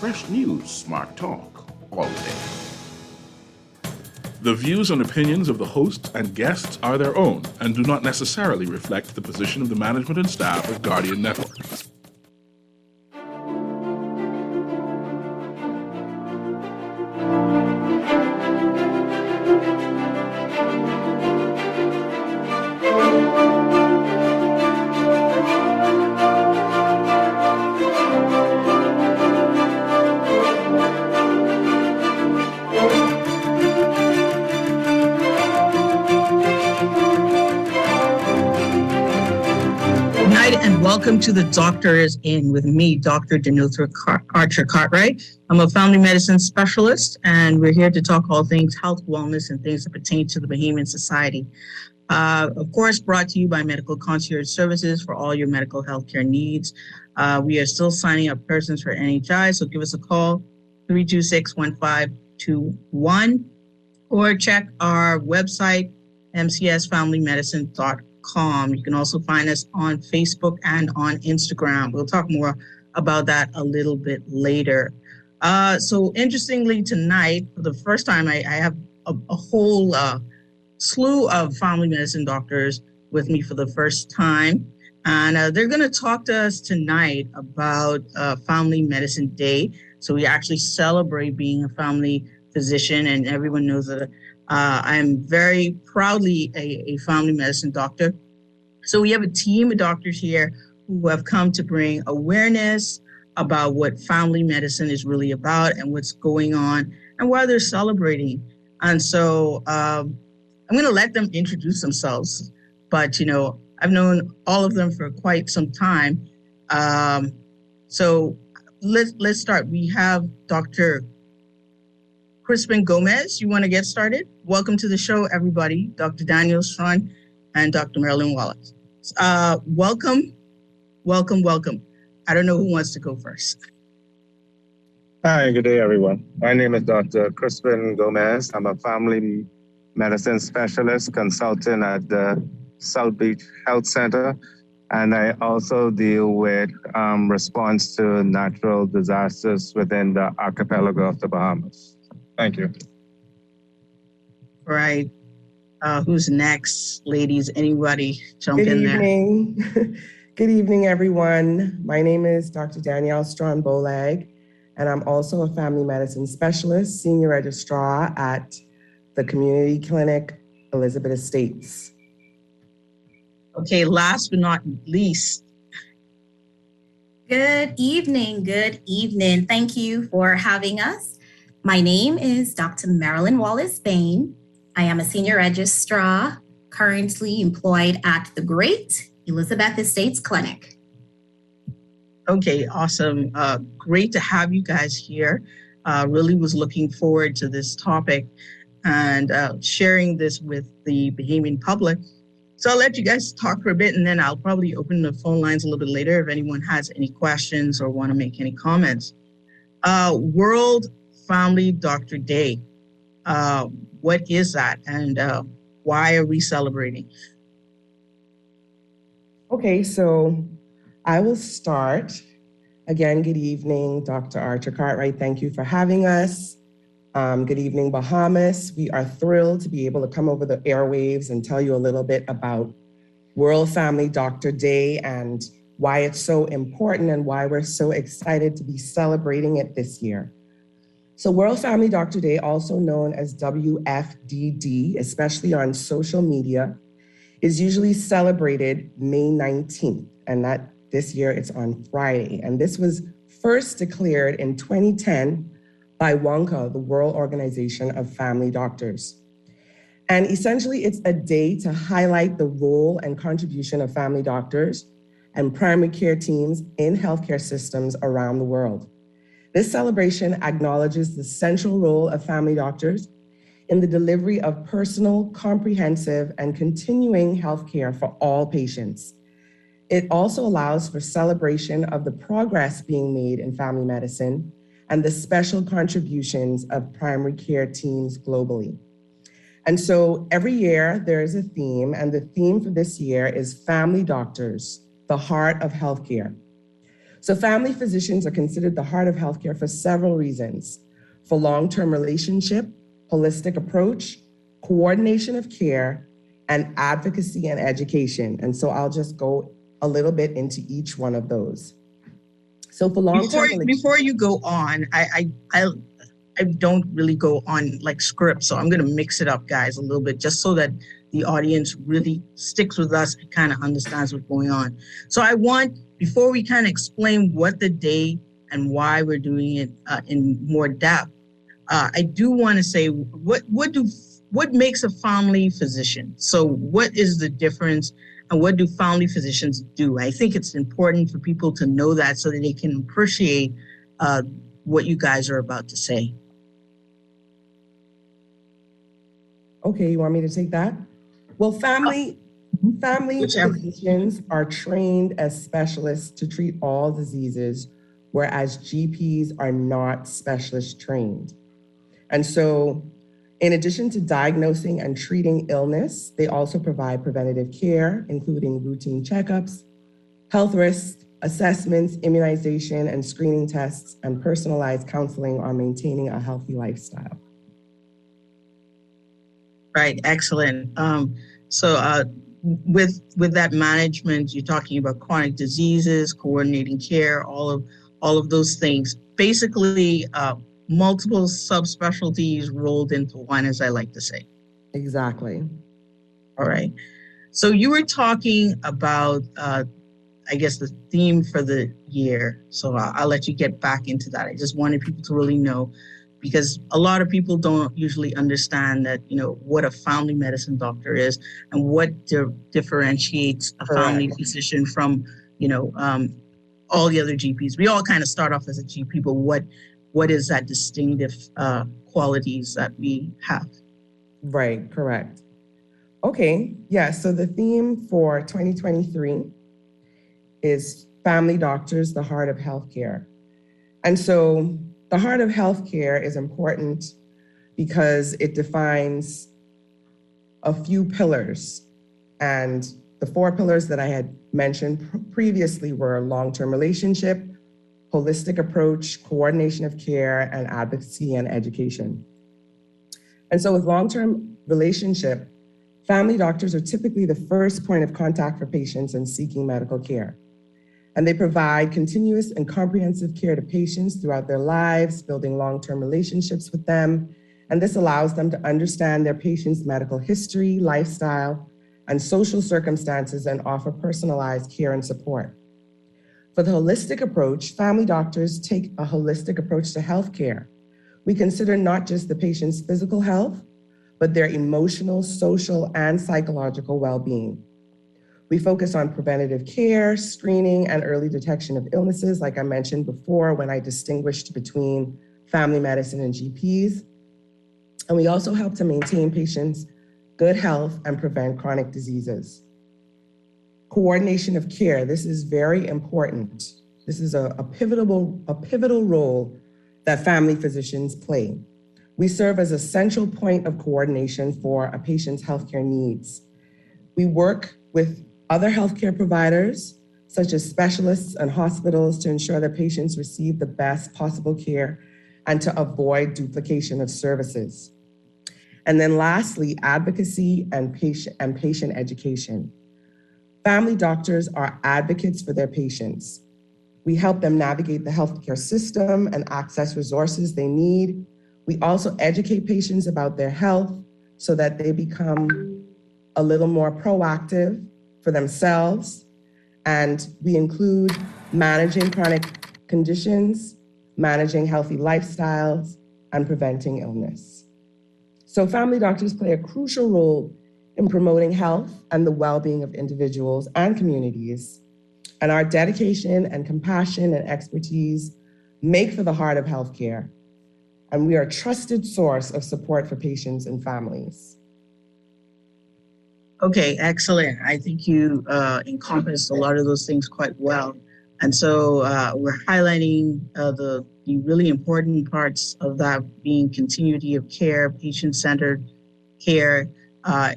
fresh news, smart talk, all day. The views and opinions of the hosts and guests are their own and do not necessarily reflect the position of the management and staff of Guardian Network. Welcome to The Doctor is In with me, Dr. Denutha Archer Cartwright. I'm a family medicine specialist, and we're here to talk all things health, wellness, and things that pertain to the Bahamian society. Of course, brought to you by Medical Concierge Services for all your medical healthcare needs. We are still signing up persons for NHI, so give us a call, 326-1521, or check our website, mcsfamilymedicine.com. You can also find us on Facebook and on Instagram. We'll talk more about that a little bit later. So interestingly, tonight, for the first time, I have a whole slew of family medicine doctors with me for the first time. And they're going to talk to us tonight about Family Medicine Day. So we actually celebrate being a family physician, and everyone knows that I'm very proudly a family medicine doctor. So we have a team of doctors here who have come to bring awareness about what family medicine is really about and what's going on and why they're celebrating. And so I'm going to let them introduce themselves. But, you know, I've known all of them for quite some time. So let's start. We have Dr. Crispin Gomez. You want to get started? Welcome to the show, everybody. Dr. Daniel Strawn and Dr. Marilyn Wallace. Welcome. I don't know who wants to go first. Hi, good day, everyone. My name is Dr. Crispin Gomez. I'm a family medicine specialist consultant at the South Beach Health Center, and I also deal with response to natural disasters within the archipelago of the Bahamas. Thank you. Right. Who's next, ladies? Anybody jump in there? Good evening. Good evening, everyone. My name is Dr. Danielle Strawn-Bolag, and I'm also a family medicine specialist, senior registrar at the Community Clinic, Elizabeth Estates. Okay, last but not least. Good evening. Thank you for having us. My name is Dr. Marilyn Wallace Bain. I am a senior registrar currently employed at the Great Elizabeth Estates Clinic. Okay, awesome. Great to have you guys here. Really was looking forward to this topic and sharing this with the Bahamian public. So I'll let you guys talk for a bit, and then I'll probably open the phone lines a little bit later if anyone has any questions or want to make any comments. World Family Doctor Day. What is that, and why are we celebrating? Okay, so I will start. Again, good evening, Dr. Archer Cartwright. Thank you for having us. Good evening, Bahamas. We are thrilled to be able to come over the airwaves and tell you a little bit about World Family Doctor Day and why it's so important and why we're so excited to be celebrating it this year. So World Family Doctor Day, also known as WFDD, especially on social media, is usually celebrated May 19th, and that this year it's on Friday. And this was first declared in 2010 by WONCA, the World Organization of Family Doctors. And essentially it's a day to highlight the role and contribution of family doctors and primary care teams in healthcare systems around the world. This celebration acknowledges the central role of family doctors in the delivery of personal, comprehensive, and continuing healthcare for all patients. It also allows for celebration of the progress being made in family medicine and the special contributions of primary care teams globally. And so every year there is a theme, and the theme for this year is Family Doctors, the Heart of Healthcare. So family physicians are considered the heart of healthcare for several reasons: for long-term relationship, holistic approach, coordination of care, and advocacy and education. And so I'll just go a little bit into each one of those. So for long-term Before you go on, I don't really go on like script, so I'm going to mix it up, guys, a little bit, just so that the audience really sticks with us and kind of understands what's going on. So I want, before we kind of explain what the day and why we're doing it in more depth, I do want to say what makes a family physician? So what is the difference, and what do family physicians do? I think it's important for people to know that so that they can appreciate what you guys are about to say. Okay, you want me to take that? Well, family Whichever. physicians are trained as specialists to treat all diseases, whereas GPs are not specialist trained. And so, in addition to diagnosing and treating illness, they also provide preventative care, including routine checkups, health risk assessments, immunization and screening tests, and personalized counseling on maintaining a healthy lifestyle. Right, excellent. So with that management, you're talking about chronic diseases, coordinating care, all of those things. Basically, multiple subspecialties rolled into one, as I like to say. Exactly. All right. So you were talking about, I guess, the theme for the year. So I'll let you get back into that. I just wanted people to really know, because a lot of people don't usually understand that, what a family medicine doctor is and what differentiates a family physician from, all the other GPs. We all kind of start off as a GP, but what is that distinctive qualities that we have? Right, correct. Okay, yeah, so the theme for 2023 is Family Doctors, the Heart of Healthcare. And so the heart of healthcare is important because it defines a few pillars. And the 4 pillars that I had mentioned previously were long-term relationship, holistic approach, coordination of care, and advocacy and education. And so with long-term relationship, family doctors are typically the first point of contact for patients in seeking medical care. And they provide continuous and comprehensive care to patients throughout their lives, building long-term relationships with them. And this allows them to understand their patient's medical history, lifestyle, and social circumstances, and offer personalized care and support. For the holistic approach, family doctors take a holistic approach to healthcare. We consider not just the patient's physical health, but their emotional, social, and psychological well-being. We focus on preventative care, screening, and early detection of illnesses, like I mentioned before when I distinguished between family medicine and GPs. And we also help to maintain patients' good health and prevent chronic diseases. Coordination of care, this is very important. This is a pivotal role that family physicians play. We serve as a central point of coordination for a patient's healthcare needs. We work with other healthcare providers, such as specialists and hospitals, to ensure that patients receive the best possible care and to avoid duplication of services. And then lastly, advocacy and patient education. Family doctors are advocates for their patients. We help them navigate the healthcare system and access resources they need. We also educate patients about their health so that they become a little more proactive for themselves. And we include managing chronic conditions, managing healthy lifestyles, and preventing illness. So family doctors play a crucial role in promoting health and the well-being of individuals and communities. And our dedication and compassion and expertise make for the heart of healthcare. And we are a trusted source of support for patients and families. Okay, excellent. I think you encompassed a lot of those things quite well. And so we're highlighting the really important parts of that being continuity of care, patient-centered care,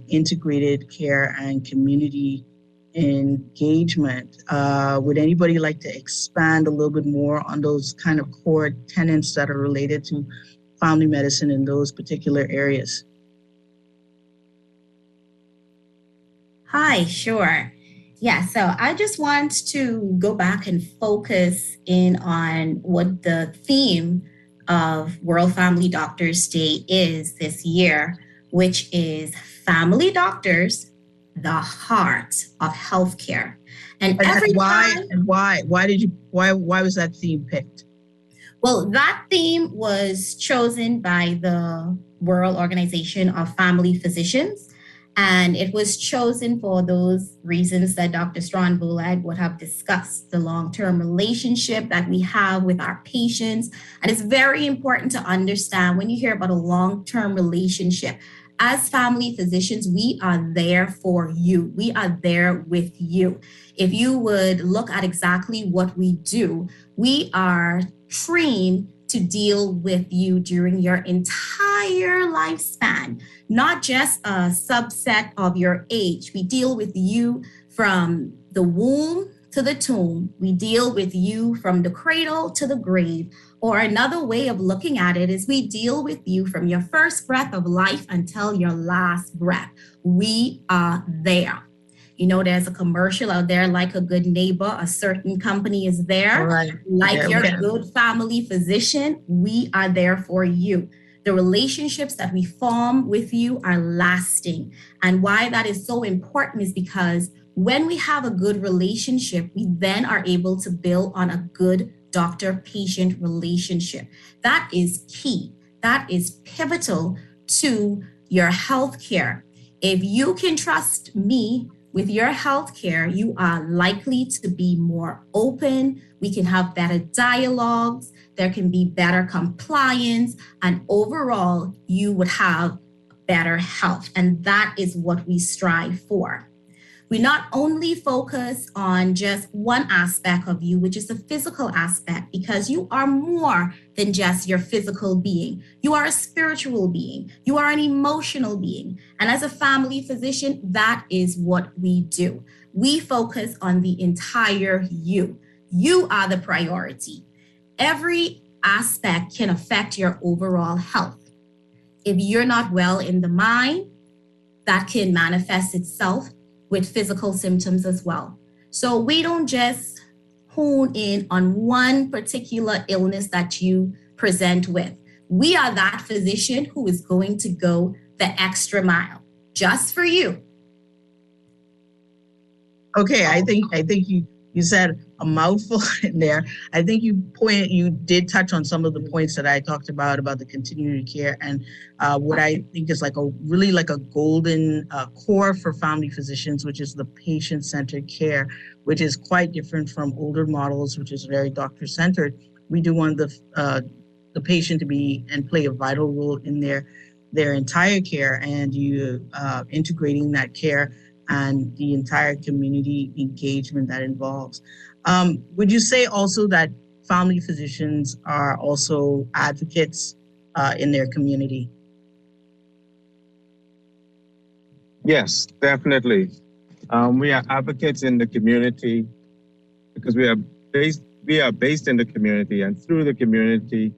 integrated care, and community engagement. Would anybody like to expand a little bit more on those kind of core tenets that are related to family medicine in those particular areas? Hi, sure. Yeah, so I just want to go back and focus in on what the theme of World Family Doctors Day is this year, which is Family Doctors, the heart of healthcare. And every time, Why was that theme picked? well, that theme was chosen by the World Organization of Family Physicians. And it was chosen for those reasons that Dr. Strawn Bulag would have discussed, the long-term relationship that we have with our patients. And it's very important to understand when you hear about a long-term relationship, as family physicians, we are there for you. We are there with you. If you would look at exactly what we do, we are trained to deal with you during your entire lifespan, not just a subset of your age. We deal with you from the womb to the tomb. We deal with you from the cradle to the grave. Or another way of looking at it is we deal with you from your first breath of life until your last breath. We are there. You know, there's a commercial out there, like a good neighbor, a certain company is there. Right. Like Yeah, your okay. good family physician, we are there for you. The relationships that we form with you are lasting. And why that is so important is because when we have a good relationship, we then are able to build on a good doctor-patient relationship. That is key. That is pivotal to your healthcare. If you can trust me with your healthcare, you are likely to be more open. We can have better dialogues. There can be better compliance, and overall, you would have better health. And that is what we strive for. We not only focus on just one aspect of you, which is the physical aspect, because you are more than just your physical being. You are a spiritual being. You are an emotional being. And as a family physician, that is what we do. We focus on the entire you. You are the priority. Every aspect can affect your overall health. If you're not well in the mind, that can manifest itself with physical symptoms as well. So we don't just hone in on one particular illness that you present with. We are that physician who is going to go the extra mile just for you. Okay, I think you said a mouthful in there. I think you did touch on some of the points that I talked about the continuity care and what I think is like a golden core for family physicians, which is the patient-centered care, which is quite different from older models, which is very doctor-centered. We do want the patient to be and play a vital role in their entire care, and you integrating that care and the entire community engagement that involves. Would you say also that family physicians are also advocates in their community? Yes, definitely. We are advocates in the community because we are based in the community, and through the community,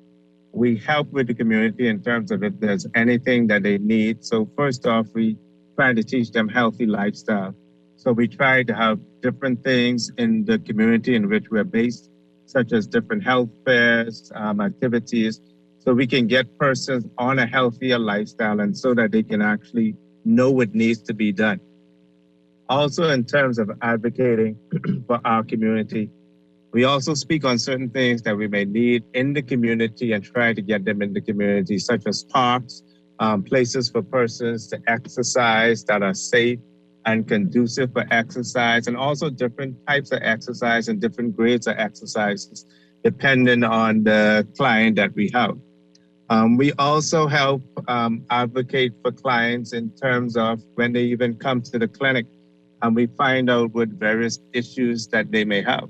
we help with the community in terms of if there's anything that they need. So first off, we try to teach them healthy lifestyle. So we try to have different things in the community in which we're based, such as different health fairs, activities, so we can get persons on a healthier lifestyle and so that they can actually know what needs to be done. Also, in terms of advocating for our community, we also speak on certain things that we may need in the community and try to get them in the community, such as parks, places for persons to exercise that are safe and conducive for exercise, and also different types of exercise and different grades of exercises, depending on the client that we have. We also help advocate for clients in terms of when they even come to the clinic, and we find out what various issues that they may have.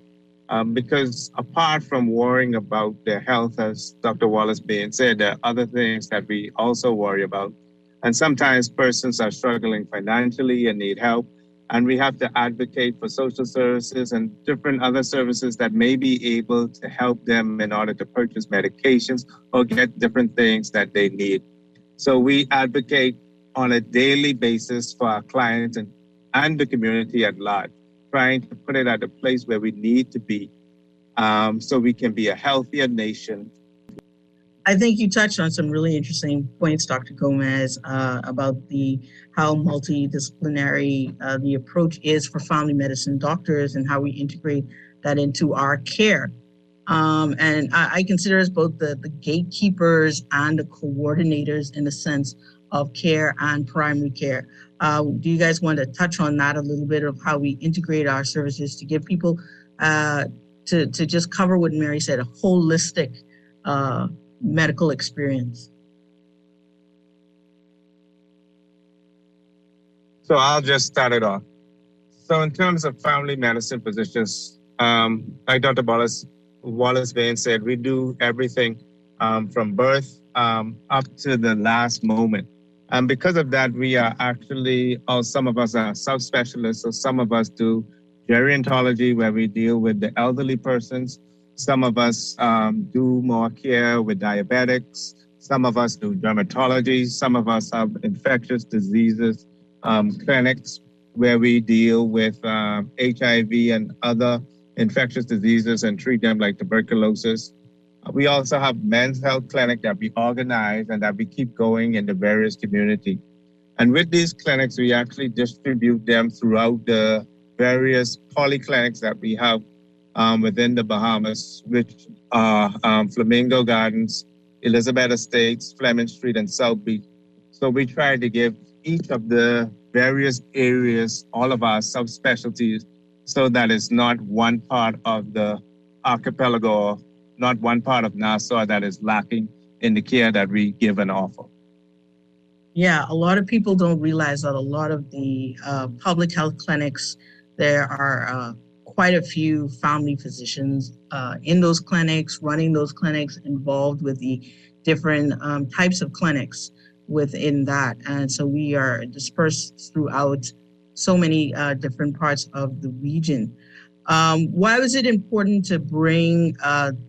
Because apart from worrying about their health, as Dr. Wallace Bain said, there are other things that we also worry about. And sometimes persons are struggling financially and need help. And we have to advocate for social services and different other services that may be able to help them in order to purchase medications or get different things that they need. So we advocate on a daily basis for our clients and the community at large, trying to put it at a place where we need to be so we can be a healthier nation. I think you touched on some really interesting points, Dr. Gomez, about how multidisciplinary the approach is for family medicine doctors and how we integrate that into our care. And I consider us both the gatekeepers and the coordinators in the sense of care and primary care. Do you guys want to touch on that a little bit of how we integrate our services to give people to just cover what Mary said, a holistic medical experience? So I'll just start it off. So in terms of family medicine physicians, like Dr. Wallace-Bain said, we do everything from birth up to the last moment. And because of that, we are actually, some of us are subspecialists, so some of us do gerontology, where we deal with the elderly persons. Some of us do more care with diabetics. Some of us do dermatology. Some of us have infectious diseases clinics where we deal with HIV and other infectious diseases and treat them like tuberculosis. We also have men's health clinic that we organize and that we keep going in the various community. And with these clinics, we actually distribute them throughout the various polyclinics that we have within the Bahamas, which are Flamingo Gardens, Elizabeth Estates, Fleming Street, and South Beach. So we try to give each of the various areas all of our subspecialties so that it's not one part of the archipelago or not one part of Nassau that is lacking in the care that we give and offer. Yeah, a lot of people don't realize that a lot of the public health clinics, there are quite a few family physicians in those clinics, running those clinics, involved with the different types of clinics within that. And so we are dispersed throughout so many different parts of the region. Why was it important to bring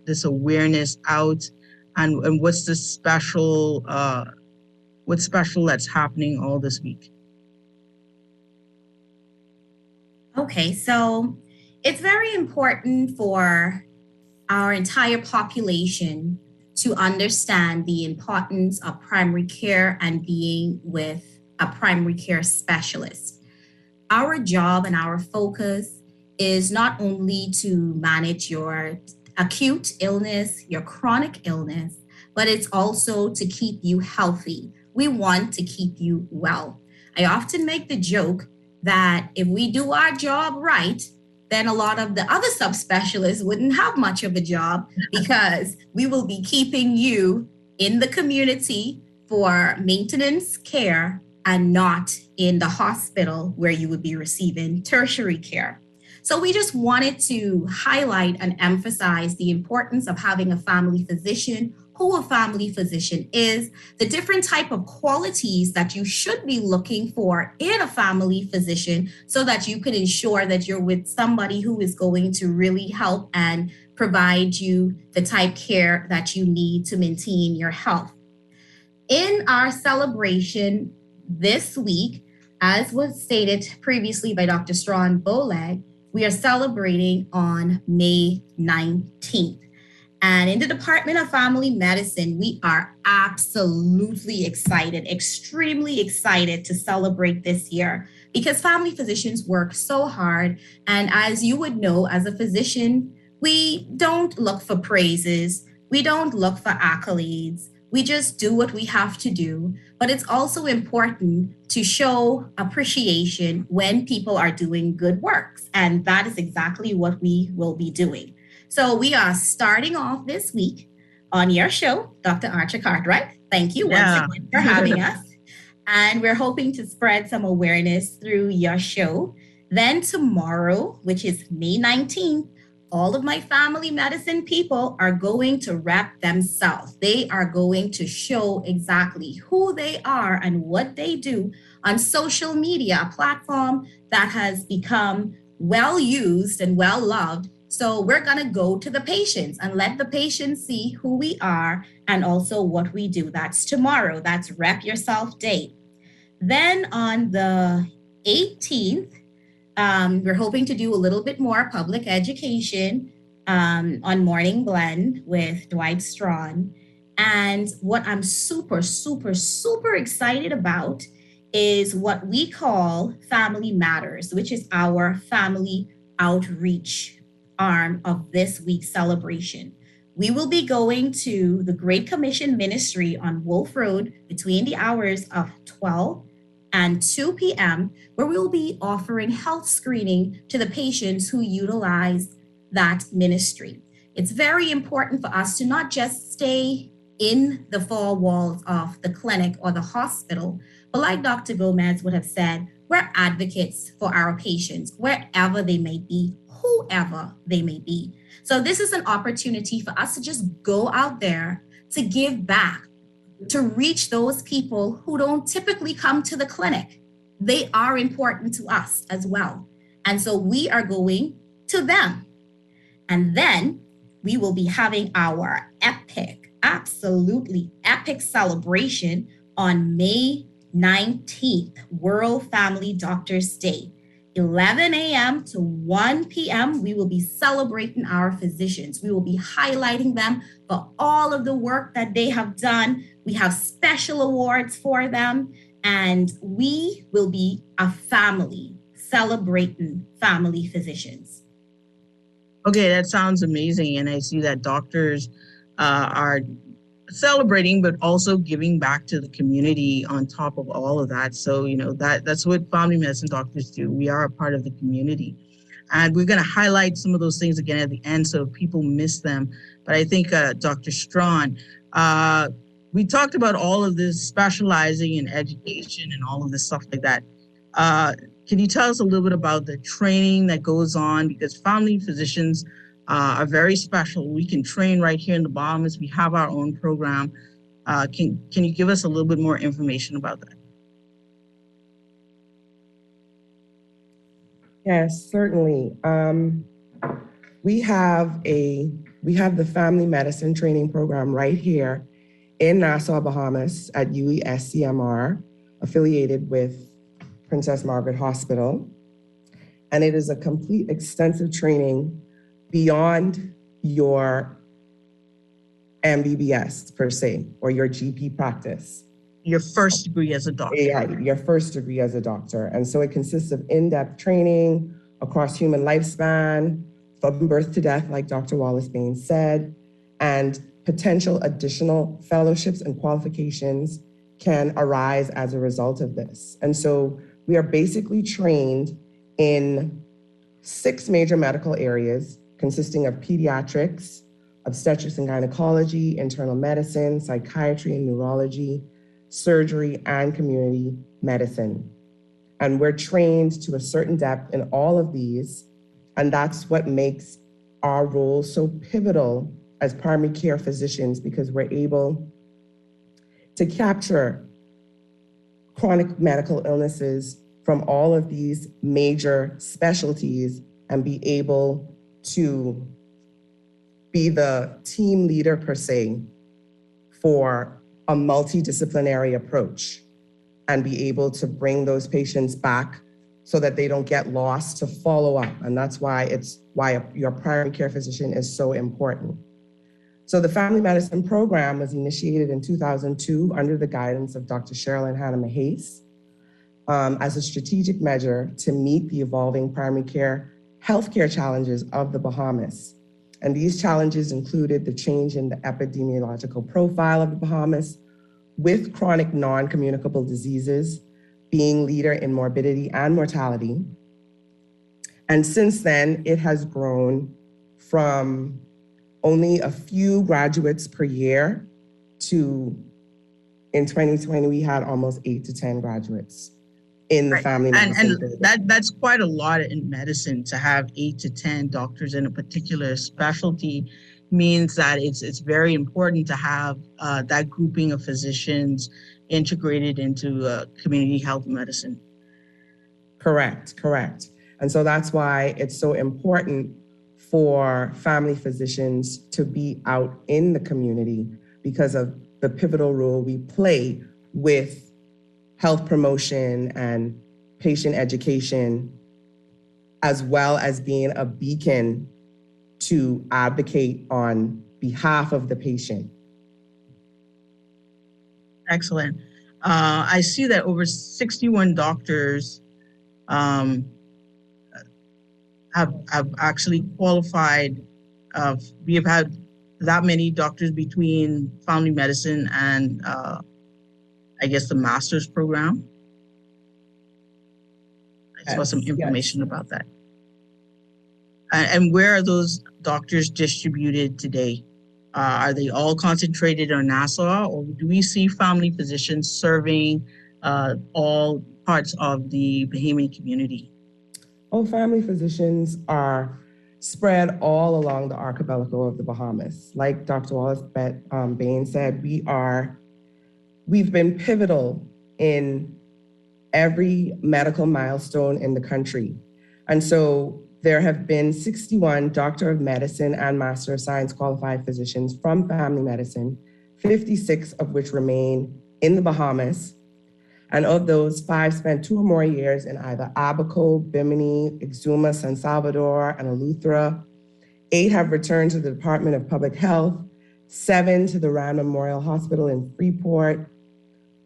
this awareness out, and what's the special that's happening all this week? Okay, so it's very important for our entire population to understand the importance of primary care and being with a primary care specialist. Our job and our focus is not only to manage your acute illness, your chronic illness, but it's also to keep you healthy. We want to keep you well. I often make the joke that if we do our job right, then a lot of the other subspecialists wouldn't have much of a job, because we will be keeping you in the community for maintenance care and not in the hospital where you would be receiving tertiary care. So we just wanted to highlight and emphasize the importance of having a family physician, who a family physician is, the different type of qualities that you should be looking for in a family physician so that you can ensure that you're with somebody who is going to really help and provide you the type care that you need to maintain your health. In our celebration this week, as was stated previously by Dr. Strawn Bolag, we are celebrating on May 19th. And in the Department of Family Medicine, we are absolutely excited, extremely excited to celebrate this year, because family physicians work so hard. And as you would know, as a physician, we don't look for praises. We don't look for accolades. We just do what we have to do. But it's also important to show appreciation when people are doing good works. And that is exactly what we will be doing. So we are starting off this week on your show, Dr. Archer Cartwright. Thank you once again for having us. And we're hoping to spread some awareness through your show. Then tomorrow, which is May 19th, all of my family medicine people are going to rep themselves. They are going to show exactly who they are and what they do on social media, a platform that has become well used and well loved. So we're going to go to the patients and let the patients see who we are and also what we do. That's tomorrow. That's Rep Yourself Day. Then on the 18th, we're hoping to do a little bit more public education on Morning Blend with Dwight Strawn. And what I'm super, super, super excited about is what we call Family Matters, which is our family outreach arm of this week's celebration. We will be going to the Great Commission Ministry on Wolf Road between the hours of 12 and 2 p.m., where we will be offering health screening to the patients who utilize that ministry. It's very important for us to not just stay in the four walls of the clinic or the hospital, but like Dr. Gomez would have said, we're advocates for our patients, wherever they may be, whoever they may be. So this is an opportunity for us to just go out there to give back, to reach those people who don't typically come to the clinic. They are important to us as well. And so we are going to them. And then we will be having our epic, absolutely epic celebration on May 19th, World Family Doctors Day. 11 a.m. to 1 p.m., we will be celebrating our physicians. We will be highlighting them for all of the work that they have done. We have special awards for them, and we will be a family celebrating family physicians. Okay, that sounds amazing. And I see that doctors are celebrating, but also giving back to the community on top of all of that. So, that's what family medicine doctors do. We are a part of the community. And we're going to highlight some of those things again at the end so if people miss them. But I think Dr. Strawn, we talked about all of this specializing in education and all of this stuff like that. Can you tell us a little bit about the training that goes on? Because family physicians are very special. We can train right here in the Bahamas. We have our own program. Can you give us a little bit more information about that? Yes, certainly. We have the family medicine training program right here in Nassau, Bahamas at UESCMR, affiliated with Princess Margaret Hospital. And it is a complete extensive training beyond your MBBS per se, or your GP practice. Your first degree as a doctor. Yeah, your first degree as a doctor. And so it consists of in-depth training across human lifespan, from birth to death, like Dr. Wallace Bain said, and potential additional fellowships and qualifications can arise as a result of this. And so we are basically trained in 6 major medical areas consisting of pediatrics, obstetrics and gynecology, internal medicine, psychiatry and neurology, surgery, and community medicine. And we're trained to a certain depth in all of these. And that's what makes our role so pivotal as primary care physicians, because we're able to capture chronic medical illnesses from all of these major specialties and be able to be the team leader per se for a multidisciplinary approach and be able to bring those patients back so that they don't get lost, to follow up. And that's why your primary care physician is so important. So the family medicine program was initiated in 2002 under the guidance of Dr. Sherilyn Hannah Mahace as a strategic measure to meet the evolving primary care healthcare challenges of the Bahamas. And these challenges included the change in the epidemiological profile of the Bahamas, with chronic non-communicable diseases being leader in morbidity and mortality. And since then, it has grown from only a few graduates per year to, in 2020, we had almost 8 to 10 graduates in the Right. family medicine building. That's quite a lot in medicine. To have 8 to 10 doctors in a particular specialty means that it's very important to have that grouping of physicians integrated into community health medicine. Correct. And so that's why it's so important for family physicians to be out in the community because of the pivotal role we play with health promotion and patient education, as well as being a beacon to advocate on behalf of the patient. Excellent. I see that over 61 doctors have actually qualified. We have had that many doctors between family medicine and I guess the master's program. I saw some information about that. And where are those doctors distributed today? Are they all concentrated on Nassau, or do we see family physicians serving all parts of the Bahamian community? All family physicians are spread all along the archipelago of the Bahamas. Like Dr. Wallace Bain said, we've been pivotal in every medical milestone in the country. And so there have been 61 Doctor of Medicine and Master of Science qualified physicians from family medicine, 56 of which remain in the Bahamas. And of those, 5 spent 2 or more years in either Abaco, Bimini, Exuma, San Salvador, and Eleuthera. 8 have returned to the Department of Public Health, 7 to the Rand Memorial Hospital in Freeport.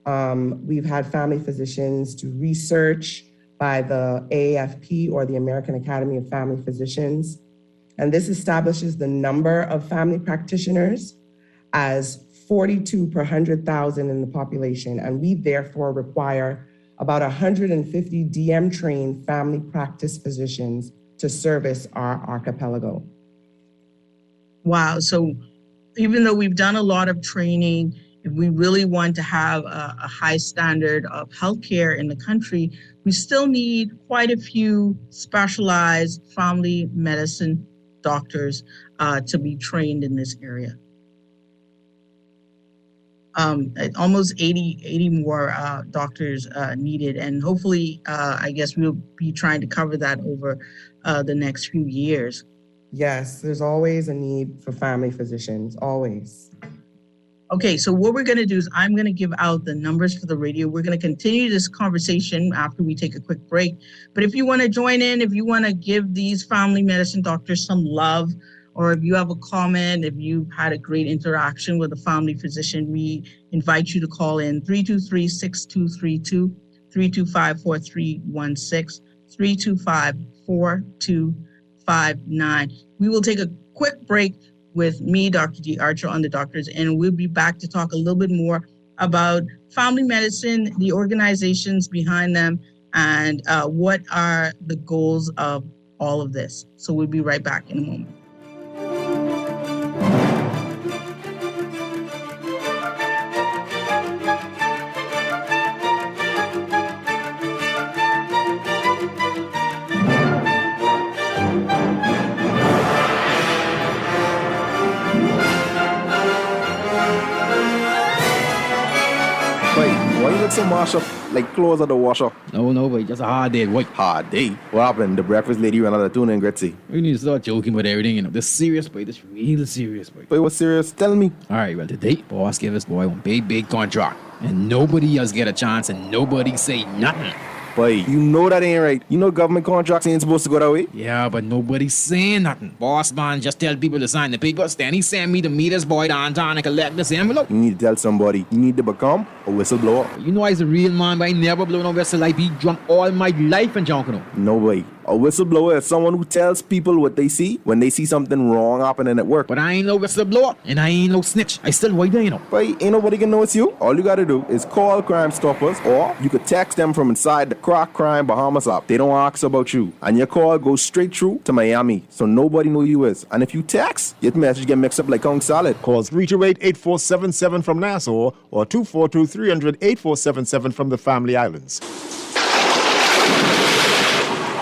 We've had family physicians do research by the AAFP, or the American Academy of Family Physicians. And this establishes the number of family practitioners as 42 per 100,000 in the population. And we therefore require about 150 DM-trained family practice physicians to service our archipelago. Wow. So even though we've done a lot of training, if we really want to have a high standard of healthcare in the country, we still need quite a few specialized family medicine doctors to be trained in this area. Almost 80 more doctors needed, and hopefully, I guess we'll be trying to cover that over the next few years. Yes, there's always a need for family physicians, always. Okay, so what we're going to do is I'm going to give out the numbers for the radio. We're going to continue this conversation after we take a quick break. But if you want to join in, if you want to give these family medicine doctors some love, or if you have a comment, if you've had a great interaction with a family physician, we invite you to call in 323-6232, 325-4316, 325-4259. We will take a quick break with me, Dr. D. Archer, on the Doctors, and we'll be back to talk a little bit more about family medicine, the organizations behind them, and what are the goals of all of this. So we'll be right back in a moment. Why you look so mashed up, like clothes at the washer? No, boy, just a hard day, boy. Hard day. What happened? The breakfast lady ran out of tuna and Gretzi. We need to start joking with everything, you know. This serious, boy. This real serious, boy. But what's serious? Tell me. All right, well, today, boss gave us, boy, one big contract. And nobody else get a chance and nobody say nothing. Boy, you know that ain't right. You know government contracts ain't supposed to go that way. Yeah, but nobody's saying nothing. Boss man just tell people to sign the papers. Then he send me to meet his boy downtown and collect this envelope. You need to tell somebody. You need to become a whistleblower. You know I's a real man, but I never blow no whistle. I be drunk all my life and junk, you know. No way. A whistleblower is someone who tells people what they see when they see something wrong happening at work. But I ain't no whistleblower and I ain't no snitch. I still white there, you know. But ain't nobody can know it's you. All you gotta do is call Crime Stoppers, or you could text them from inside the Crack Crime Bahamas app. They don't ask about you, and your call goes straight through to Miami, so nobody know you is. And if you text, your message get mixed up like Kong Salad. Call 328-8477 from Nassau or 242-300-8477 from the Family Islands.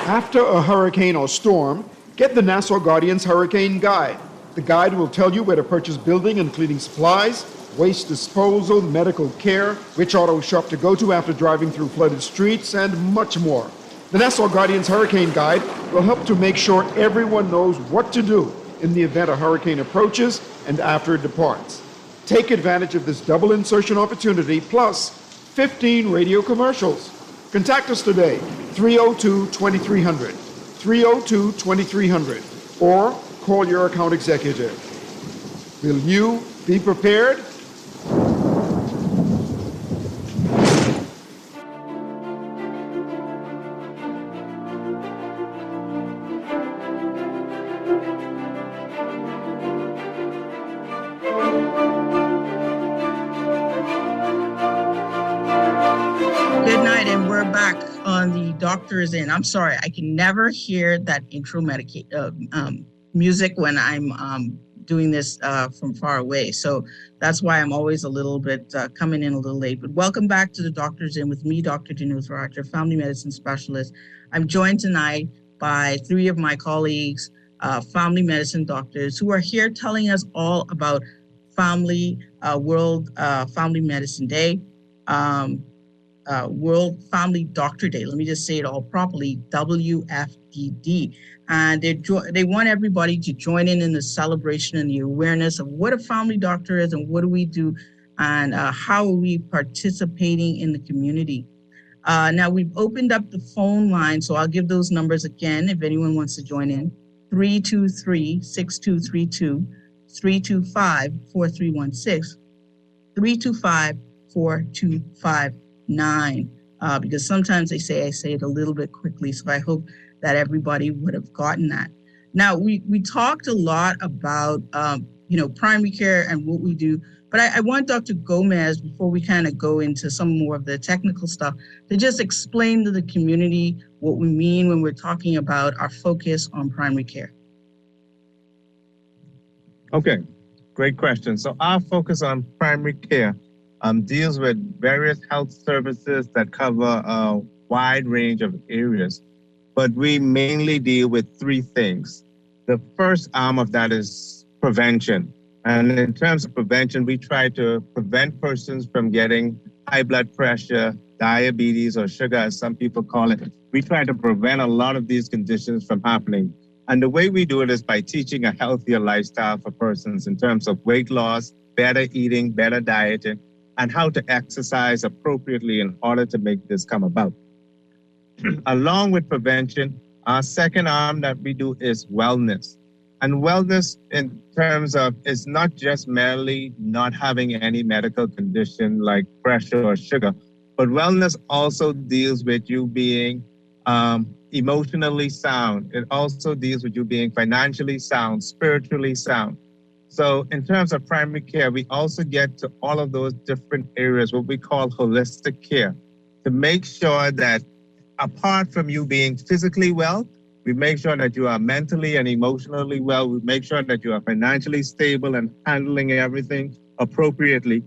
After a hurricane or storm, get the Nassau Guardians Hurricane Guide. The guide will tell you where to purchase building and cleaning supplies, waste disposal, medical care, which auto shop to go to after driving through flooded streets, and much more. The Nassau Guardians Hurricane Guide will help to make sure everyone knows what to do in the event a hurricane approaches and after it departs. Take advantage of this double insertion opportunity plus 15 radio commercials. Contact us today, 302-2300, 302-2300, or call your account executive. Will you be prepared? Good night, and we're back on the Doctor is In. I'm sorry, I can never hear that intro music when I'm doing this from far away. So that's why I'm always a little bit coming in a little late. But welcome back to the Doctor's In with me, Dr. Dinuth Roger, family medicine specialist. I'm joined tonight by three of my colleagues, family medicine doctors, who are here telling us all about World Family Medicine Day, World Family Doctor Day. Let me just say it all properly, WFDD. And they want everybody to join in the celebration and the awareness of what a family doctor is and what do we do and how are we participating in the community. Now we've opened up the phone line, so I'll give those numbers again if anyone wants to join in. 323-6232, 325-4316, 325-4259. Because sometimes I say it a little bit quickly, so I hope that everybody would have gotten that. Now, we talked a lot about, primary care and what we do, but I want Dr. Gomez, before we kind of go into some more of the technical stuff, to just explain to the community what we mean when we're talking about our focus on primary care. Okay, great question. So our focus on primary care deals with various health services that cover a wide range of areas, but we mainly deal with three things. The first arm of that is prevention. And in terms of prevention, we try to prevent persons from getting high blood pressure, diabetes, or sugar, as some people call it. We try to prevent a lot of these conditions from happening. And the way we do it is by teaching a healthier lifestyle for persons in terms of weight loss, better eating, better dieting, and how to exercise appropriately in order to make this come about. Along with prevention, our second arm that we do is wellness. And wellness in terms of is not just merely not having any medical condition like pressure or sugar, but wellness also deals with you being emotionally sound. It also deals with you being financially sound, spiritually sound. So in terms of primary care, we also get to all of those different areas, what we call holistic care, to make sure that apart from you being physically well, we make sure that you are mentally and emotionally well. We make sure that you are financially stable and handling everything appropriately.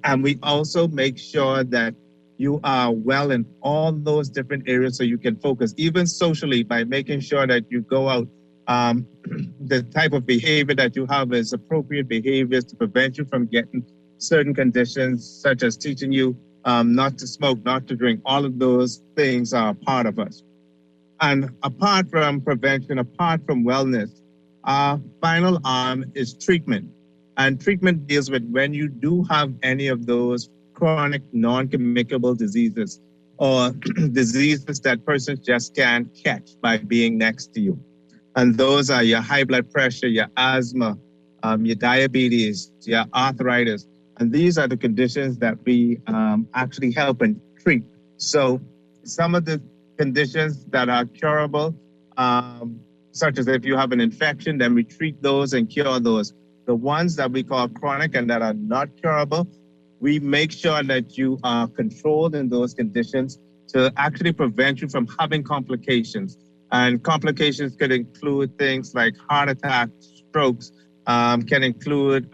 And we also make sure that you are well in all those different areas so you can focus, even socially, by making sure that you go out. The type of behavior that you have is appropriate behaviors to prevent you from getting certain conditions, such as teaching you not to smoke, not to drink. All of those things are a part of us. And apart from prevention, apart from wellness, our final arm is treatment. And treatment deals with when you do have any of those chronic non-communicable diseases or diseases that persons just can't catch by being next to you. And those are your high blood pressure, your asthma, your diabetes, your arthritis. And these are the conditions that we actually help and treat. So some of the conditions that are curable, such as if you have an infection, then we treat those and cure those. The ones that we call chronic and that are not curable, we make sure that you are controlled in those conditions to actually prevent you from having complications. And complications could include things like heart attacks, strokes, can include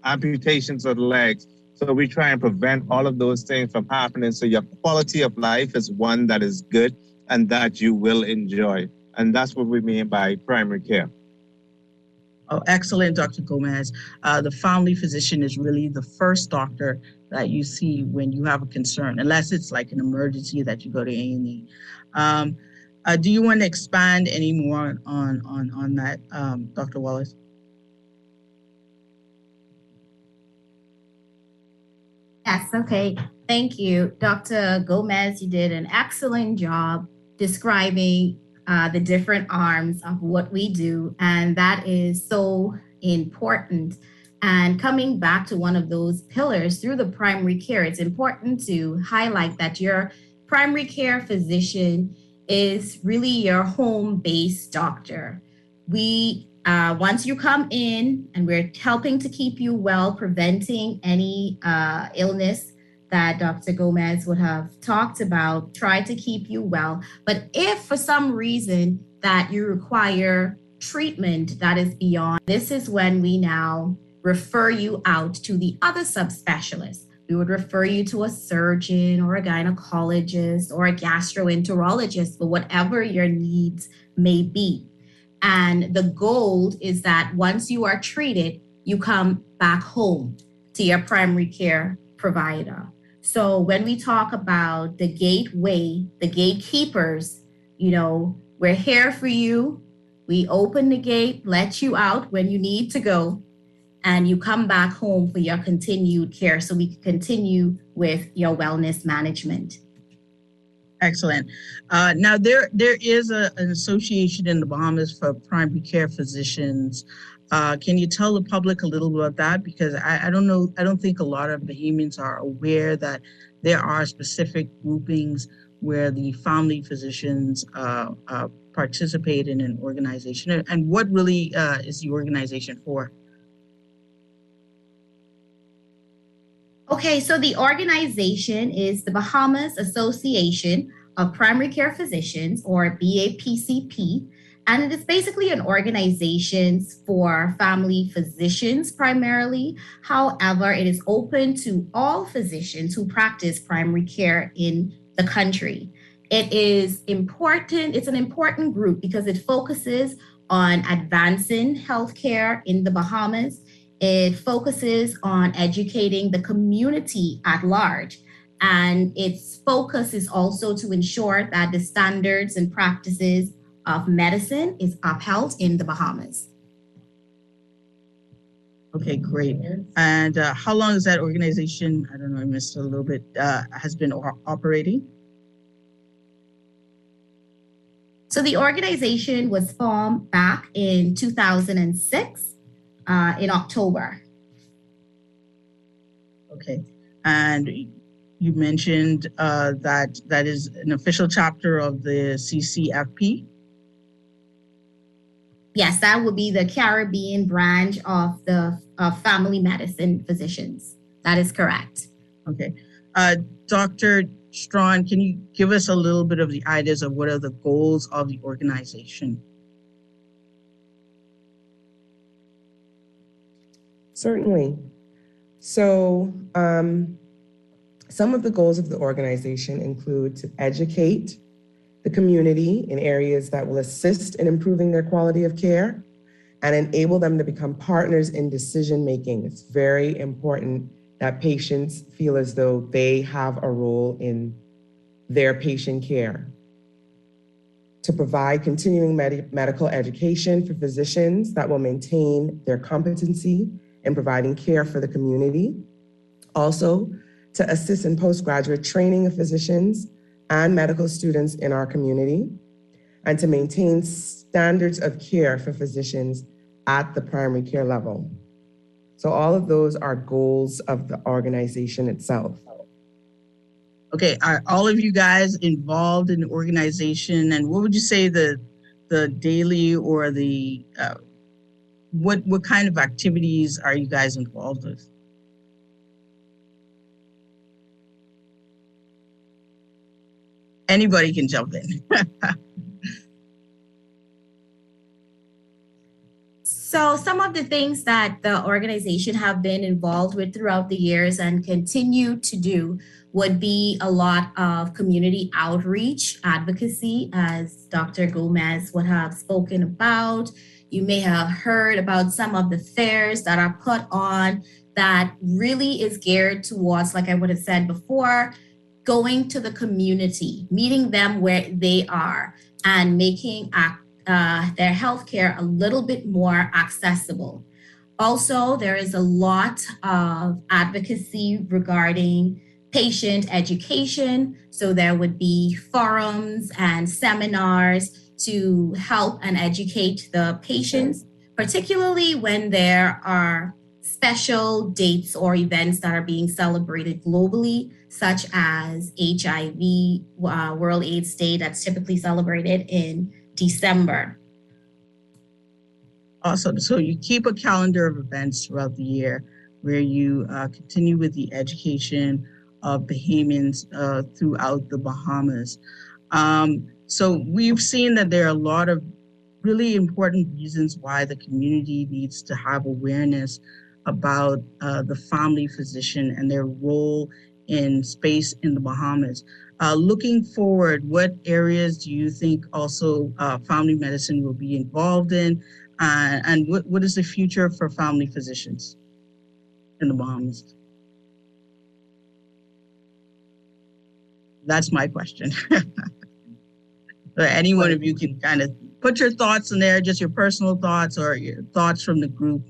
amputations of the legs. So we try and prevent all of those things from happening. So your quality of life is one that is good and that you will enjoy. And that's what we mean by primary care. Oh, excellent, Dr. Gomez. The family physician is really the first doctor that you see when you have a concern, unless it's like an emergency that you go to A&E. Do you want to expand any more on that, Dr. Wallace? Yes, okay. Thank you. Dr. Gomez, you did an excellent job describing the different arms of what we do, and that is so important. And coming back to one of those pillars through the primary care, it's important to highlight that your primary care physician is really your home-based doctor. We once you come in and we're helping to keep you well, preventing any illness that Dr. Gomez would have talked about, try to keep you well. But if for some reason that you require treatment that is beyond, this is when we now refer you out to the other subspecialists. We would refer you to a surgeon or a gynecologist or a gastroenterologist for whatever your needs may be. And the goal is that once you are treated, you come back home to your primary care provider. So when we talk about the gateway, the gatekeepers, we're here for you. We open the gate, let you out when you need to go, and you come back home for your continued care so we can continue with your wellness management. Excellent. Now, there is an association in the Bahamas for primary care physicians. Can you tell the public a little bit about that? Because I don't know, I don't think a lot of Bahamians are aware that there are specific groupings where the family physicians participate in an organization. And what really is the organization for? Okay, so the organization is the Bahamas Association of Primary Care Physicians, or BAPCP, and it is basically an organization for family physicians primarily. However, it is open to all physicians who practice primary care in the country. It is important, it's an important group because it focuses on advancing healthcare in the Bahamas. It focuses on educating the community at large. And its focus is also to ensure that the standards and practices of medicine is upheld in the Bahamas. Okay, great. And how long is that organization, I don't know, I missed a little bit, has been operating? So the organization was formed back in 2006 in October. Okay, and you mentioned that is an official chapter of the CCFP? Yes, that would be the Caribbean branch of the family medicine physicians. That is correct. Okay. Dr. Strawn, can you give us a little bit of the ideas of what are the goals of the organization? Certainly. So some of the goals of the organization include to educate the community in areas that will assist in improving their quality of care and enable them to become partners in decision-making. It's very important that patients feel as though they have a role in their patient care. To provide continuing medical education for physicians that will maintain their competency in providing care for the community. Also, to assist in postgraduate training of physicians and medical students in our community, and to maintain standards of care for physicians at the primary care level. So all of those are goals of the organization itself. Okay, are all of you guys involved in the organization? And what would you say the daily or the, what kind of activities are you guys involved with? Anybody can jump in. So some of of the things that the organization have been involved with throughout the years and continue to do would be a lot of community outreach advocacy, as Dr. Gomez would have spoken about. You may have heard about some of the fairs that are put on that really is geared towards, like I would have said before, going to the community, meeting them where they are, and making their healthcare a little bit more accessible. Also, there is a lot of advocacy regarding patient education. So there would be forums and seminars to help and educate the patients, particularly when there are special dates or events that are being celebrated globally, such as HIV, World AIDS Day, that's typically celebrated in December. Awesome. So you keep a calendar of events throughout the year where you continue with the education of Bahamians throughout the Bahamas. So we've seen that there are a lot of really important reasons why the community needs to have awareness about the family physician and their role in space in the Bahamas. Looking forward, what areas do you think also family medicine will be involved in? And what is the future for family physicians in the Bahamas? That's my question. So any one of you can kind of put your thoughts in there, just your personal thoughts or your thoughts from the group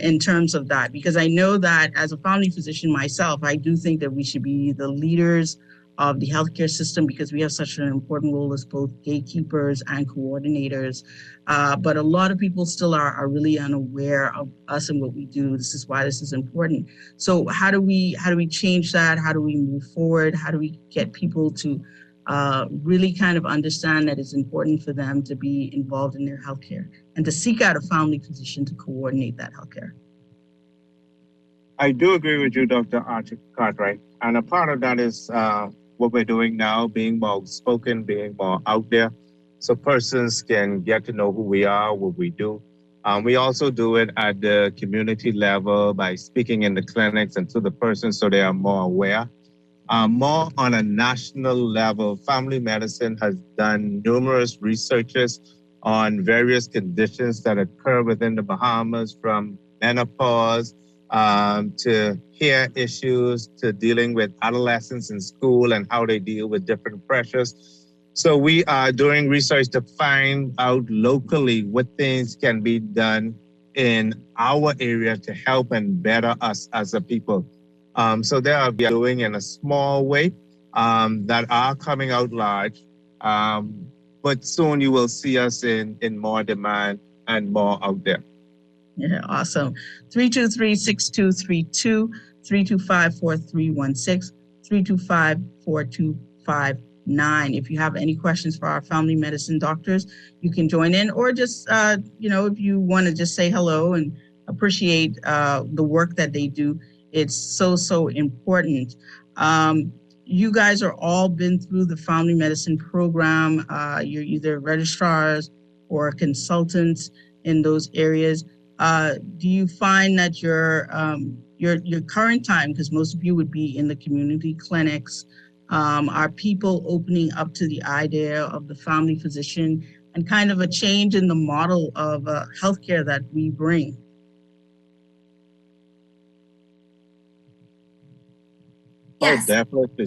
in terms of that. Because I know that as a family physician myself, I do think that we should be the leaders of the healthcare system because we have such an important role as both gatekeepers and coordinators. But a lot of people still are really unaware of us and what we do. This is why this is important. So how do we change that? How do we move forward? How do we get people to really kind of understand that it's important for them to be involved in their healthcare and to seek out a family physician to coordinate that healthcare? I do agree with you, Dr. Archie Cartwright. And a part of that is what we're doing now, being more outspoken, being more out there, so persons can get to know who we are, what we do. We also do it at the community level by speaking in the clinics and to the person so they are more aware. More on a national level, family medicine has done numerous researches on various conditions that occur within the Bahamas, from menopause to hair issues to dealing with adolescents in school and how they deal with different pressures. So we are doing research to find out locally what things can be done in our area to help and better us as a people. So they are doing in a small way that are coming out large. But soon you will see us in more demand and more out there. Yeah, awesome. 323-6232, 325-4316, 325-4259. If you have any questions for our family medicine doctors, you can join in, or just, if you want to just say hello and appreciate the work that they do. It's so important. You guys are all been through the family medicine program. You're either registrars or consultants in those areas. Do you find that your current time, because most of you would be in the community clinics, are people opening up to the idea of the family physician and kind of a change in the model of healthcare that we bring? Yes. Oh, definitely.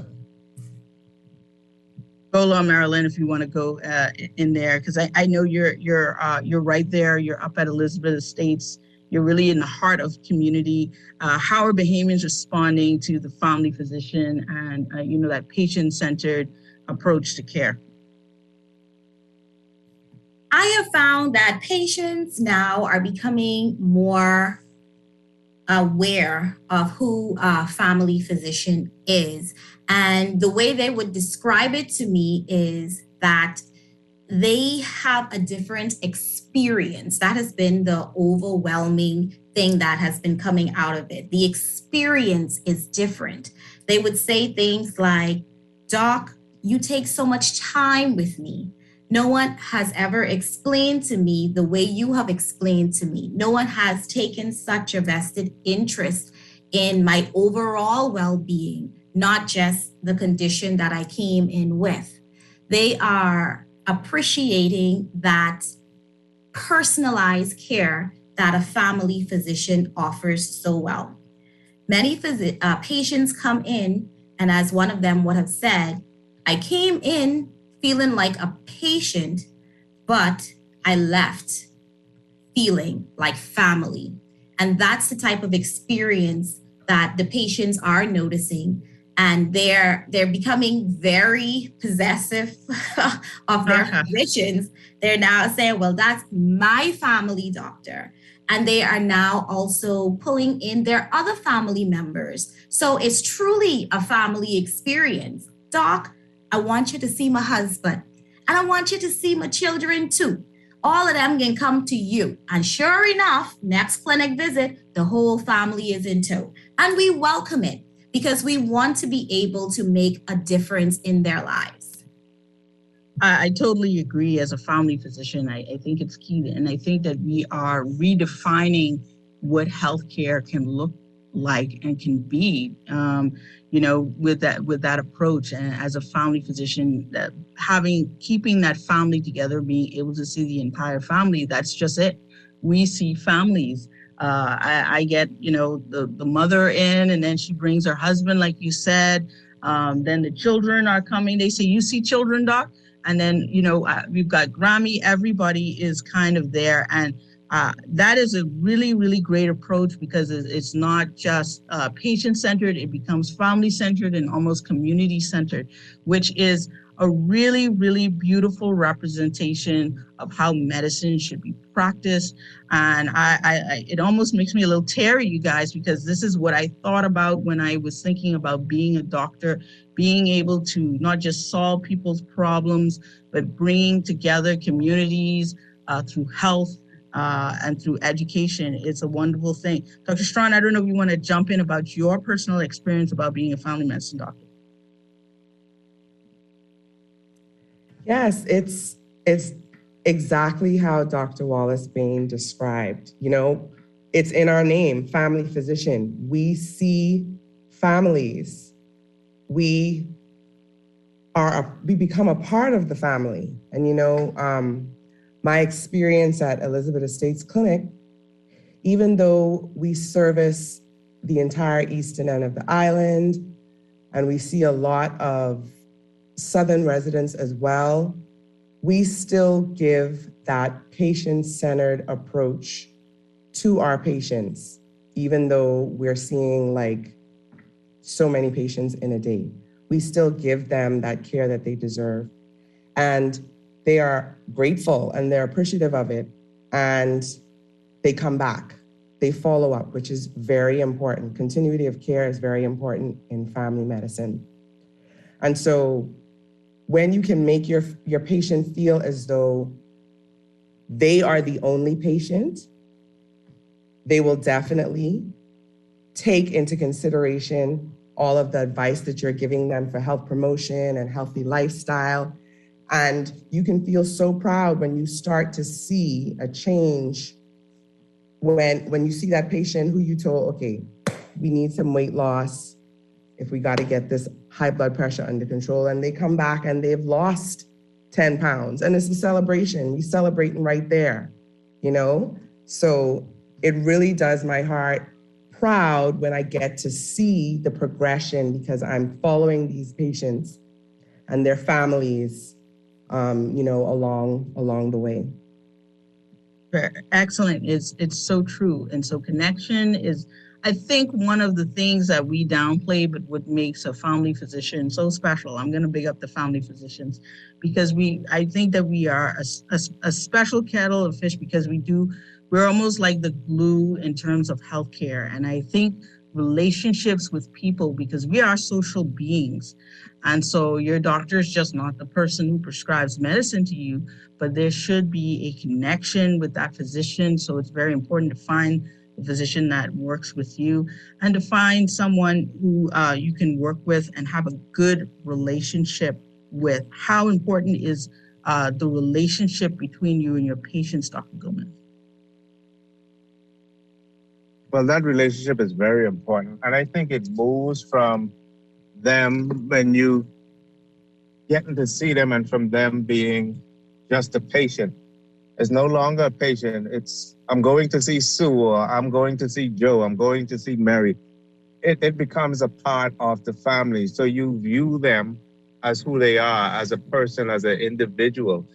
Go on, Marilyn, if you want to go in there, because I know you're right there. You're up at Elizabeth Estates. You're really in the heart of community. How are Bahamians responding to the family physician and that patient-centered approach to care? I have found that patients now are becoming more aware of who a family physician is. And the way they would describe it to me is that they have a different experience. That has been the overwhelming thing that has been coming out of it. The experience is different. They would say things like, "Doc, you take so much time with me. No one has ever explained to me the way you have explained to me. No one has taken such a vested interest in my overall well-being, not just the condition that I came in with. They are appreciating that personalized care that a family physician offers so well. Many patients come in, and as one of them would have said, I came in feeling like a patient, but I left feeling like family. And that's the type of experience that the patients are noticing. And they're becoming very possessive of their physicians. They're now saying, well, that's my family doctor. And they are now also pulling in their other family members. So it's truly a family experience. Doc, I want you to see my husband, and I want you to see my children too. All of them can come to you. And sure enough, next clinic visit, the whole family is in tow. And we welcome it because we want to be able to make a difference in their lives. I totally agree. As a family physician, I think it's key. And I think that we are redefining what healthcare can look like and can be, with that approach. And as a family physician, that keeping that family together, being able to see the entire family, that's just it. We see families. I get, the mother in, and then she brings her husband, like you said. Then the children are coming. They say, you see children, doc? And then, we've got Grammy. Everybody is kind of there. And that is a really, really great approach because it's not just patient-centered. It becomes family-centered and almost community-centered, which is a really, really beautiful representation of how medicine should be practiced. And it almost makes me a little teary, you guys, because this is what I thought about when I was thinking about being a doctor, being able to not just solve people's problems, but bringing together communities through health and through education. It's a wonderful thing. Dr. Strawn, I don't know if you want to jump in about your personal experience about being a family medicine doctor. Yes, it's exactly how Dr. Wallace Bain described. It's in our name, family physician. We see families. We become a part of the family. And my experience at Elizabeth Estates Clinic, even though we service the entire eastern end of the island, and we see a lot of Southern residents as well, we still give that patient-centered approach to our patients, even though we're seeing like so many patients in a day. We still give them that care that they deserve. And they are grateful and they're appreciative of it. And they come back, they follow up, which is very important. Continuity of care is very important in family medicine. And so when you can make your patient feel as though they are the only patient, they will definitely take into consideration all of the advice that you're giving them for health promotion and healthy lifestyle. And you can feel so proud when you start to see a change when you see that patient who you told, okay, we need some weight loss if we got to get this high blood pressure under control, and they come back and they've lost 10 pounds. And it's a celebration. We're celebrating right there, So it really does my heart proud when I get to see the progression because I'm following these patients and their families, along the way. Excellent. It's so true. And so connection is, I think, one of the things that we downplay, but what makes a family physician so special. I'm going to big up the family physicians because I think that we are a special kettle of fish because we're almost like the glue in terms of healthcare. And I think relationships with people, because we are social beings. And so your doctor is just not the person who prescribes medicine to you, but there should be a connection with that physician. So it's very important to find the physician that works with you and to find someone who you can work with and have a good relationship with. How important is the relationship between you and your patients, Dr. Gomez? Well, that relationship is very important. And I think it moves from them when you getting to see them and from them being just a patient. It's no longer a patient. It's, I'm going to see Sue, or I'm going to see Joe, I'm going to see Mary. It becomes a part of the family. So you view them as who they are, as a person, as an individual.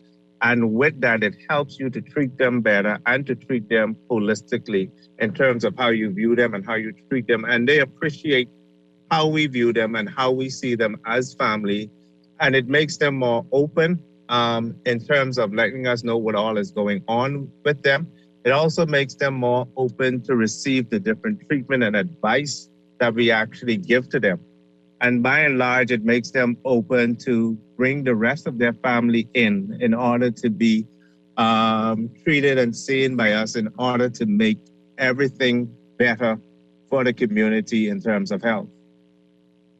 And with that, it helps you to treat them better and to treat them holistically in terms of how you view them and how you treat them. And they appreciate how we view them and how we see them as family. And it makes them more open in terms of letting us know what all is going on with them. It also makes them more open to receive the different treatment and advice that we actually give to them. And by and large, it makes them open to bring the rest of their family in order to be treated and seen by us, in order to make everything better for the community in terms of health.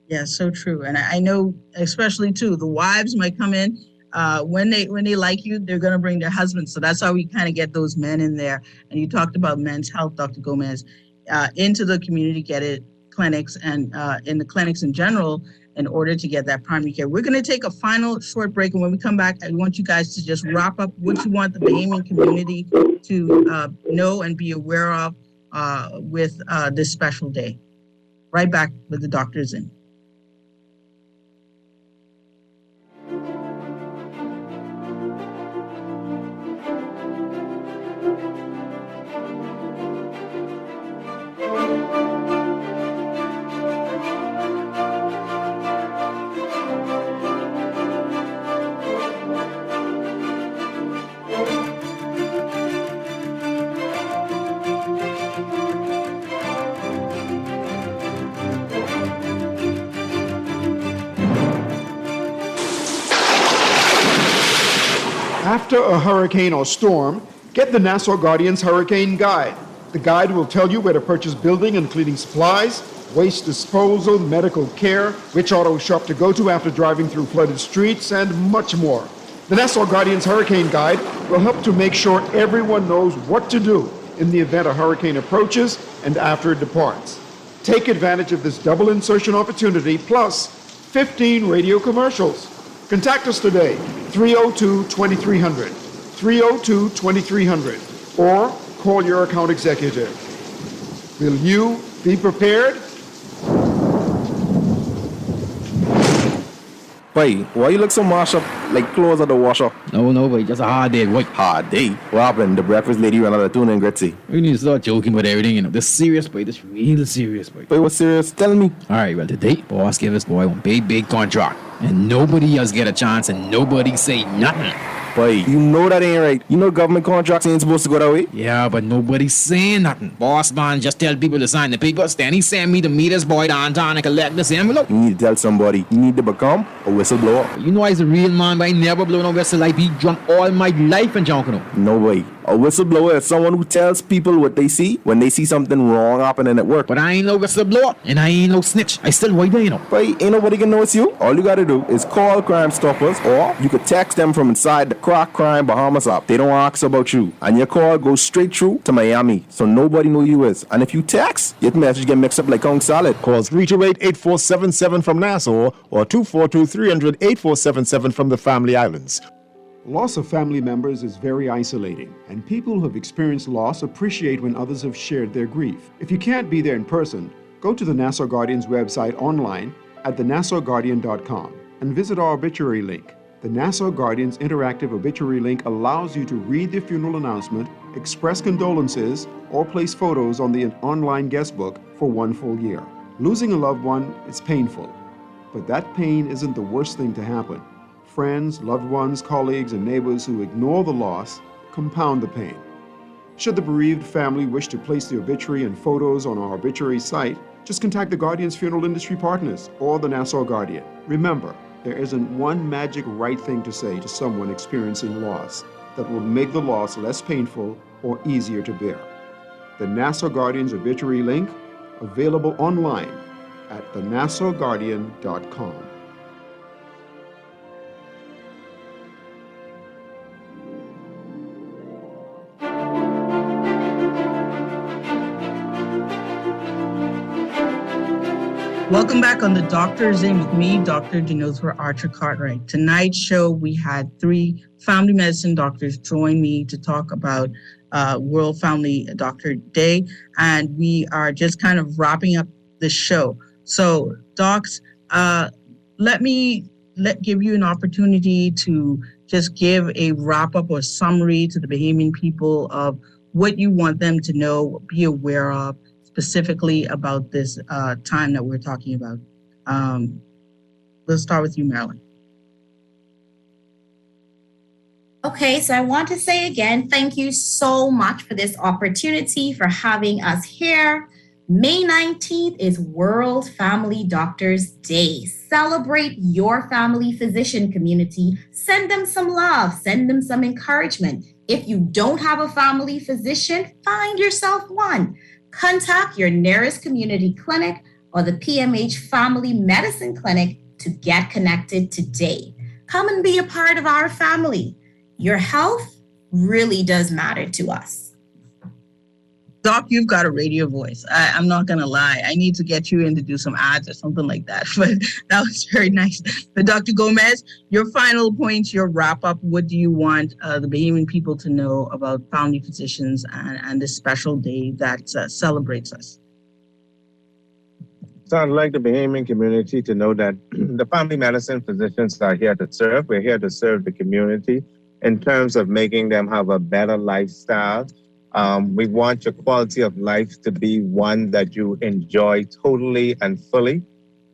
Yeah, so true. And I know, especially too, the wives might come in when they like you, they're going to bring their husbands. So that's how we kind of get those men in there. And you talked about men's health, Dr. Gomez, into the community clinics and in the clinics in general, in order to get that primary care. We're going to take a final short break. And when we come back, I want you guys to just wrap up what you want the Bahamian community to know and be aware of with this special day. Right back with the doctors in. After a hurricane or storm, get the Nassau Guardian's Hurricane Guide. The guide will tell you where to purchase building and cleaning supplies, waste disposal, medical care, which auto shop to go to after driving through flooded streets, and much more. The Nassau Guardian's Hurricane Guide will help to make sure everyone knows what to do in the event a hurricane approaches and after it departs. Take advantage of this double insertion opportunity plus 15 radio commercials. Contact us today, 302-2300, 302-2300, or call your account executive. Will you be prepared? Boy, why you look so mashed up like clothes at the washer? No, boy, just a hard day, boy. Hard day. What happened? The breakfast lady ran out of tuna and gritty. We need to start joking about everything, you know. This serious, boy. This real serious, boy. Boy, what's serious? Tell me. All right, well, today, boss gave this boy one big contract. And nobody else get a chance and nobody say nothing. Boy, you know that ain't right. You know government contracts ain't supposed to go that way. Yeah, but nobody's saying nothing. Boss man just tell people to sign the papers. Then he send me to meet his boy downtown and collect this envelope. You need to tell somebody. You need to become a whistleblower. You know I's a real man, but I never blow no whistle. I be drunk all my life and junk, you know. No way. A whistleblower is someone who tells people what they see when they see something wrong happening at work. But I ain't no whistleblower and I ain't no snitch. I still white there, you know. But ain't nobody can know it's you. All you gotta do is call Crime Stoppers, or you could text them from inside the Croc Crime Bahamas app. They don't ask about you, and your call goes straight through to Miami, so nobody know you is. And if you text, your message get mixed up like Kong salad. Call 328-8477 from Nassau or 242-300-8477 from the Family Islands. Loss of family members is very isolating, and people who have experienced loss appreciate when others have shared their grief. If you can't be there in person, go to the Nassau Guardian's website online at thenassauguardian.com and visit our obituary link. The Nassau Guardian's interactive obituary link allows you to read the funeral announcement, express condolences, or place photos on the online guest book for 1 full year. Losing a loved one is painful, but that pain isn't the worst thing to happen. Friends, loved ones, colleagues, and neighbors who ignore the loss compound the pain. Should the bereaved family wish to place the obituary and photos on our obituary site, just contact the Guardian's Funeral Industry Partners or the Nassau Guardian. Remember, there isn't one magic right thing to say to someone experiencing loss that will make the loss less painful or easier to bear. The Nassau Guardian's obituary link, available online at thenassauguardian.com. Welcome back on The Doctor's In with me, Dr. Genothra Archer Cartwright. Tonight's show, we had 3 family medicine doctors join me to talk about World Family Doctor Day, and we are just kind of wrapping up the show. So, docs, let me give you an opportunity to just give a wrap-up or summary to the Bahamian people of what you want them to know, be aware of, specifically about this time that we're talking about. Let's start with you, Marilyn. Okay, so I want to say again, thank you so much for this opportunity, for having us here. May 19th is World Family Doctors Day. Celebrate your family physician community. Send them some love, send them some encouragement. If you don't have a family physician, find yourself one. Contact your nearest community clinic or the PMH Family Medicine Clinic to get connected today. Come and be a part of our family. Your health really does matter to us. Doc, you've got a radio voice. I'm not going to lie. I need to get you in to do some ads or something like that. But that was very nice. But Dr. Gomez, your final points, your wrap up. What do you want the Bahamian people to know about family physicians and this special day that celebrates us? So I'd like the Bahamian community to know that the family medicine physicians are here to serve. We're here to serve the community in terms of making them have a better lifestyle. We want your quality of life to be one that you enjoy totally and fully.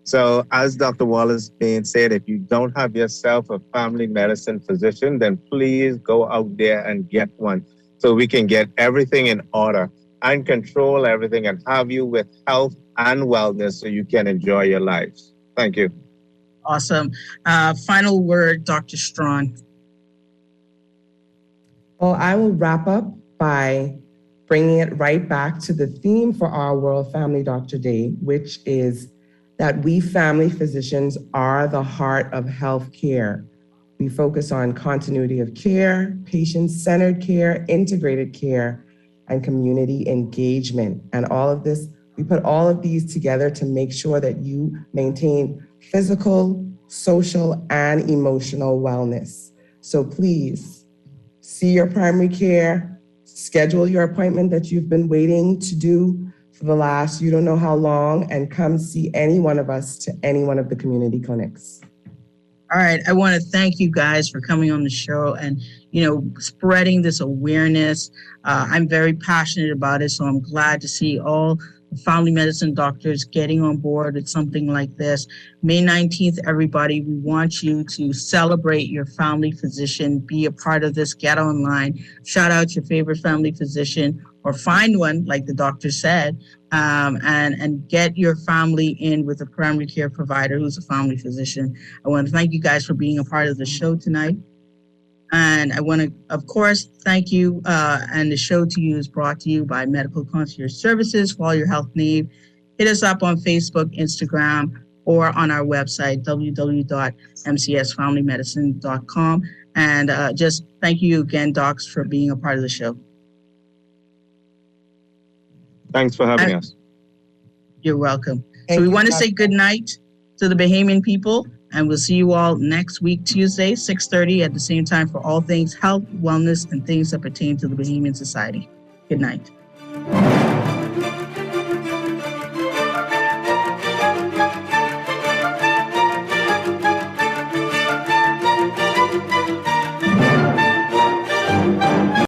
So as Dr. Wallace Bain said, if you don't have yourself a family medicine physician, then please go out there and get one so we can get everything in order and control everything and have you with health and wellness so you can enjoy your lives. Thank you. Awesome. Final word, Dr. Strawn. Well, I will wrap up by bringing it right back to the theme for our World Family Doctor Day, which is that we family physicians are the heart of healthcare. We focus on continuity of care, patient-centered care, integrated care, and community engagement. And all of this, we put all of these together to make sure that you maintain physical, social, and emotional wellness. So please, see your primary care, schedule your appointment that you've been waiting to do for the last you don't know how long, and come see any one of us to any one of the community clinics. All right, I want to thank you guys for coming on the show and, spreading this awareness. I'm very passionate about it, so I'm glad to see all family medicine doctors getting on board with something like this. May 19th, everybody, we want you to celebrate your family physician, be a part of this, get online, shout out your favorite family physician or find one, like the doctor said, and get your family in with a primary care provider who's a family physician. I want to thank you guys for being a part of the show tonight. And I want to, of course, thank you. And the show to you is brought to you by Medical Concierge Services for all your health needs. Hit us up on Facebook, Instagram, or on our website, www.mcsfamilymedicine.com. And just thank you again, docs, for being a part of the show. Thanks for having us. You're welcome. So we want to say good night to the Bahamian people. And we'll see you all next week, Tuesday, 6:30 at the same time for all things health, wellness, and things that pertain to the Bahamian society. Good night.